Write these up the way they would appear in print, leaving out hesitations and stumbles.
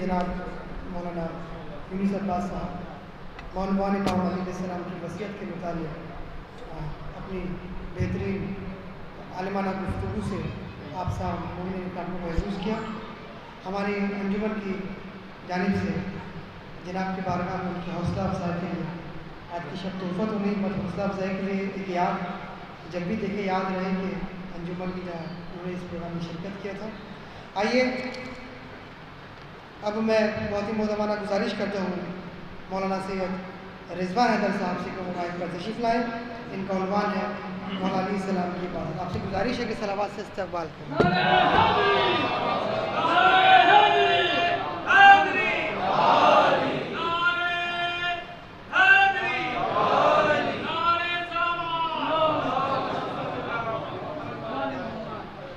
جناب مولانا یونس عباس صاحب مولانا امام علی علیہ السلام کی وصیت کے متعلق اپنی بہترین عالمانہ گفتگو سے آپ صاحب مومنین کو محظوظ کیا. ہماری انجمن کی جانب سے جناب کے بارگاہ میں ان کی حوصلہ افزائی کے لیے آج کی شب تحفہ تو نہیں بٹ حوصلہ افزائی کے لیے ایک یاد جب بھی دیکھے یاد رہے کہ انجمن کی انہوں نے اس پروگرام میں شرکت کیا تھا. آئیے اب میں بہت ہی مؤدبانہ گزارش کرتا ہوں مولانا سید رضوان حیدر صاحب سے کہ وہ مائک پر تشریف لائیں. ان کا عنوان ہے مولانا علیہ السلام کی عبادت. آپ سے گزارش ہے کہ صلوات سے استقبال کریں.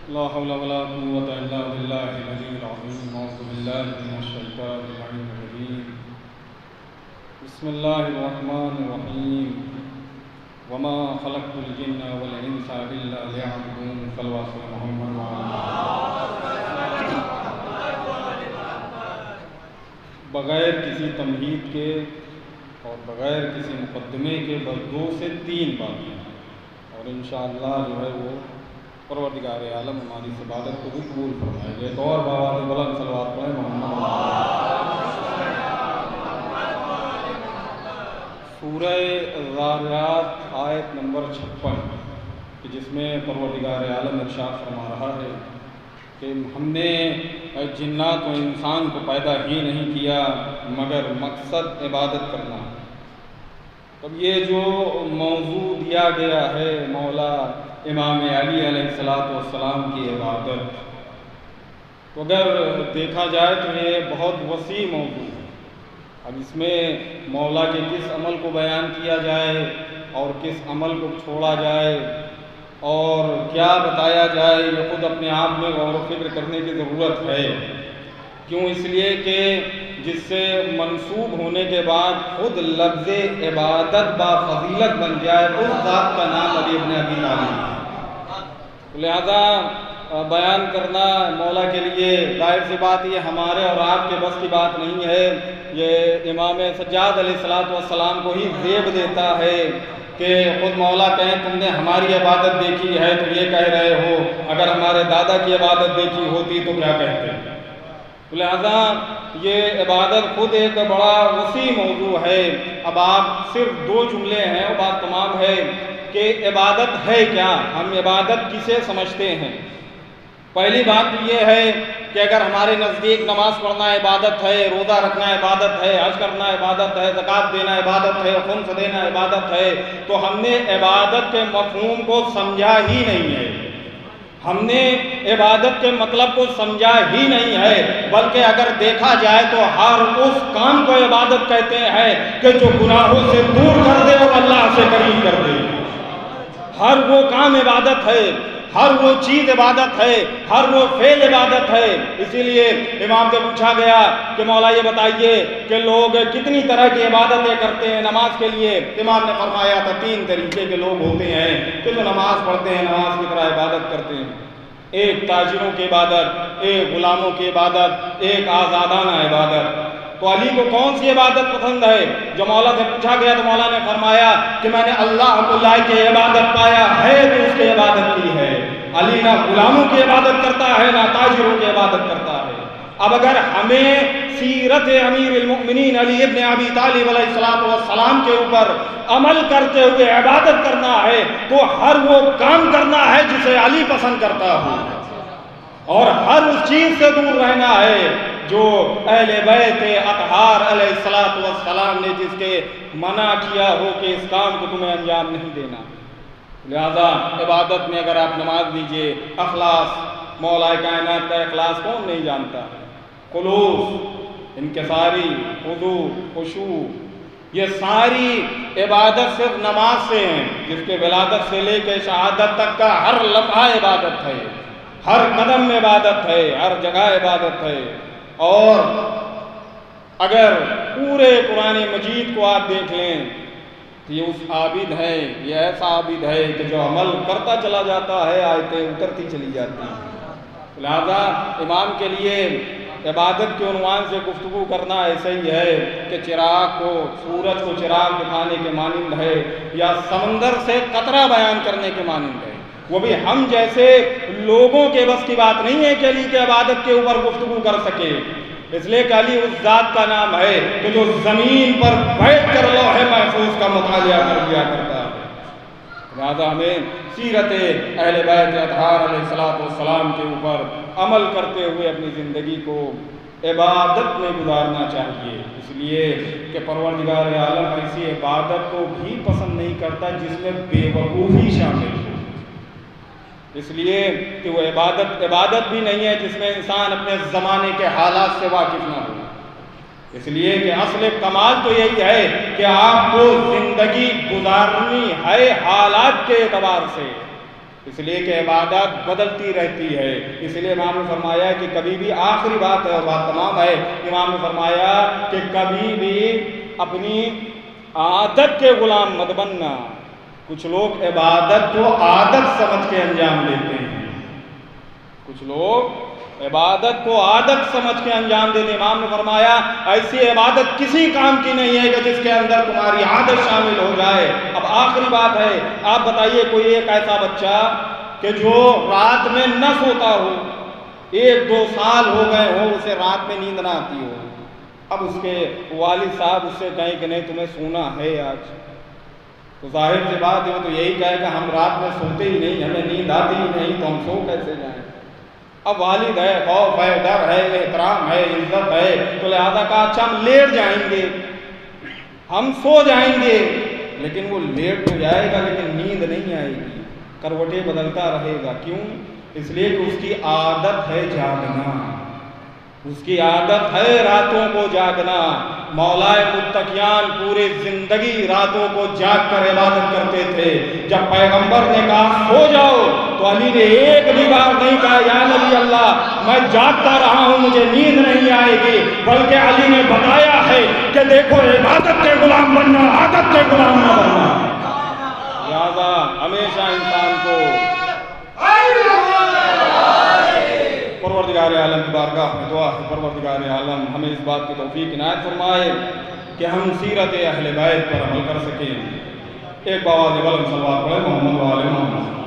لا حول ولا قوة إلا بالله العلي العظيم. أعوذ بالله من الشيطان اللعين الرجيم. بسم الله الرحمن الرحيم. وما خلقت الجن والإنس إلا ليعبدون. صلوات محمد بغیر کسی تمہید کے اور بغیر کسی مقدمے کے بس 2 سے 3 باتیں اور انشاءاللہ جو ہے وہ پروردگار عالم ہماری اس عبادت کو بھی قبول فرمائے گے. تو اور بآواز بلند صلوات پڑھیں محمد. سورہ الذاریات آیت نمبر 56 کہ جس میں پروردگار عالم ارشاد فرما رہا ہے کہ ہم نے جنات و انسان کو پیدا ہی نہیں کیا مگر مقصد عبادت کرنا. اب یہ جو موضوع دیا گیا ہے مولا امام علی علیہ السلام کی عبادت، تو اگر دیکھا جائے تو یہ بہت وسیع موضوع ہے. اب اس میں مولا کے کس عمل کو بیان کیا جائے اور کس عمل کو چھوڑا جائے اور کیا بتایا جائے یہ خود اپنے آپ میں غور و فکر کرنے کی ضرورت ہے. کیوں؟ اس لیے کہ جس سے منسوب ہونے کے بعد خود لفظ عبادت با فضیلت بن جائے اس ذات کا نام علی ابن ابی طالب. لہذا بیان کرنا مولا کے لیے ظاہر سی بات یہ ہمارے اور آپ کے بس کی بات نہیں ہے. یہ امام سجاد علیہ السلام کو ہی زیب دیتا ہے کہ خود مولا کہیں تم نے ہماری عبادت دیکھی ہے تو یہ کہہ رہے ہو، اگر ہمارے دادا کی عبادت دیکھی ہوتی تو کیا کہتے. لہذا یہ عبادت خود ایک بڑا وسیع موضوع ہے. اب آپ صرف 2 جملے ہیں وہ بات تمام ہے کہ عبادت ہے کیا، ہم عبادت کسے سمجھتے ہیں. پہلی بات تو یہ ہے کہ اگر ہمارے نزدیک نماز پڑھنا عبادت ہے، روزہ رکھنا عبادت ہے، حج کرنا عبادت ہے، زکوٰۃ دینا عبادت ہے، خمس دینا عبادت ہے، تو ہم نے عبادت کے مفہوم کو سمجھا ہی نہیں ہے. ہم نے عبادت کے مطلب کو سمجھا ہی نہیں ہے. بلکہ اگر دیکھا جائے تو ہر اس کام کو عبادت کہتے ہیں کہ جو گناہوں سے دور کر دے اور اللہ سے قریب کر دے. ہر وہ کام عبادت ہے، ہر وہ چیز عبادت ہے، ہر وہ فعل عبادت ہے. اسی لیے امام سے پوچھا گیا کہ مولا یہ بتائیے کہ لوگ کتنی طرح کی عبادتیں کرتے ہیں نماز کے لیے. امام نے فرمایا تھا 3 طریقے کے لوگ ہوتے ہیں کہ جو نماز پڑھتے ہیں نماز کی طرح عبادت کرتے ہیں. ایک تاجروں کی عبادت، ایک غلاموں کی عبادت، ایک آزادانہ عبادت. تو علی کو کون سی عبادت پسند ہے؟ جو مولا سے پوچھا گیا تو مولا نے فرمایا کہ میں نے اللہ کو لائق عبادت پایا ہے تو اس کی عبادت کی ہے. علی نہ غلاموں کی عبادت کرتا ہے نہ تاجروں کی عبادت کرتا ہے. اب اگر ہمیں سیرت امیر المؤمنین علی ابن ابی طالب علیہ السلام کے اوپر عمل کرتے ہوئے عبادت کرنا ہے تو ہر وہ کام کرنا ہے جسے علی پسند کرتا ہو اور ہر اس چیز سے دور رہنا ہے جو اہل بیت اطہار علیہ السلام نے جس کے منع کیا ہو کہ اس کام کو تمہیں انجام نہیں دینا. لہذا عبادت میں اگر آپ نماز لیجئے، اخلاص، مولا کائنات کا اخلاص کون نہیں جانتا؟ خلوص، انکساری، خضوع، خشوع، یہ ساری عبادت صرف نماز سے ہیں جس کے ولادت سے لے کے شہادت تک کا ہر لمحہ عبادت ہے، ہر قدم میں عبادت ہے، ہر جگہ عبادت ہے. اور اگر پورے قرآن مجید کو آپ دیکھ لیں تو یہ اس عابد ہے، یہ ایسا عابد ہے کہ جو عمل کرتا چلا جاتا ہے آیتیں اترتی چلی جاتی ہیں. لہذا امام کے لیے عبادت کے عنوان سے گفتگو کرنا ایسا ہی ہے کہ چراغ کو، سورج کو چراغ دکھانے کے مانند ہے، یا سمندر سے قطرہ بیان کرنے کے مانند ہے۔ وہ بھی ہم جیسے لوگوں کے بس کی بات نہیں ہے کہ علی کے عبادت کے اوپر گفتگو کر سکے، اس لیے کہ علی اس ذات کا نام ہے کہ جو زمین پر بیٹھ کر لوح محفوظ کا مطالعہ کر دیا کرتا ہے۔ لہٰذا ہمیں سیرت اہل بیت اطہار علیہ السلام کے اوپر عمل کرتے ہوئے اپنی زندگی کو عبادت میں گزارنا چاہیے، اس لیے کہ پروردگار عالم ایسی عبادت کو بھی پسند نہیں کرتا جس میں بے وقوفی شامل ہو، اس لیے کہ وہ عبادت بھی نہیں ہے جس میں انسان اپنے زمانے کے حالات سے واقف نہ ہو، اس لیے کہ اصل کمال تو یہی ہے کہ آپ کو زندگی گزارنی ہے حالات کے اعتبار سے، اس لیے کہ عبادت بدلتی رہتی ہے۔ اس لیے امام نے فرمایا کہ کبھی بھی، آخری بات ہے اور بات تمام ہے، امام نے فرمایا کہ کبھی بھی اپنی عادت کے غلام مت بننا۔ کچھ لوگ عبادت کو عادت سمجھ کے انجام دیتے ہیں، کچھ لوگ عبادت کو عادت سمجھ کے انجام دیتے ہیں۔ امام نے فرمایا ایسی عبادت کسی کام کی نہیں ہے کہ جس کے اندر تمہاری عادت شامل ہو جائے۔ اب آخری بات ہے، آپ بتائیے کوئی ایک ایسا بچہ کہ جو رات میں نہ سوتا ہو، 1-2 سال ہو گئے ہو اسے رات میں نیند نہ آتی ہو، اب اس کے والد صاحب اس سے کہیں کہ نہیں تمہیں سونا ہے آج، تو ظاہر سی بات ہے تو یہی کہے کہ ہم رات میں سوتے ہی نہیں، ہمیں نیند آتی ہی نہیں، تو ہم سو کیسے جائیں؟ اب والد ہے، خوف ہے، ڈر ہے، احترام ہے، عزت ہے، تو لہذا کہا اچھا ہم لیٹ جائیں گے، ہم سو جائیں گے، لیکن وہ لیٹ تو جائے گا لیکن نیند نہیں آئے گی، کروٹیں بدلتا رہے گا۔ کیوں؟ اس لیے کہ اس کی عادت ہے جاگنا، اس کی عادت ہے راتوں کو جاگنا۔ مولا متقیان پورے زندگی راتوں کو جاگ کر عبادت کرتے تھے۔ جب پیغمبر نے کہا سو جاؤ تو علی نے ایک بھی بار نہیں کہا یا نبی اللہ میں جاگتا رہا ہوں مجھے نیند نہیں آئے گی، بلکہ علی نے بتایا ہے کہ دیکھو عبادت کے غلام بننا، عادت کے غلام نہ بننا۔ لہذا ہمیشہ انسان کو پروردگار عالم کی بارگاہ میں دعا ہے، پروردگار عالم ہمیں اس بات کی توفیق عنایت فرمائے کہ ہم سیرت اہل بیت پر عمل کر سکیں۔ ایک بآواز بلند صلوات پڑھیں محمد و آل محمد۔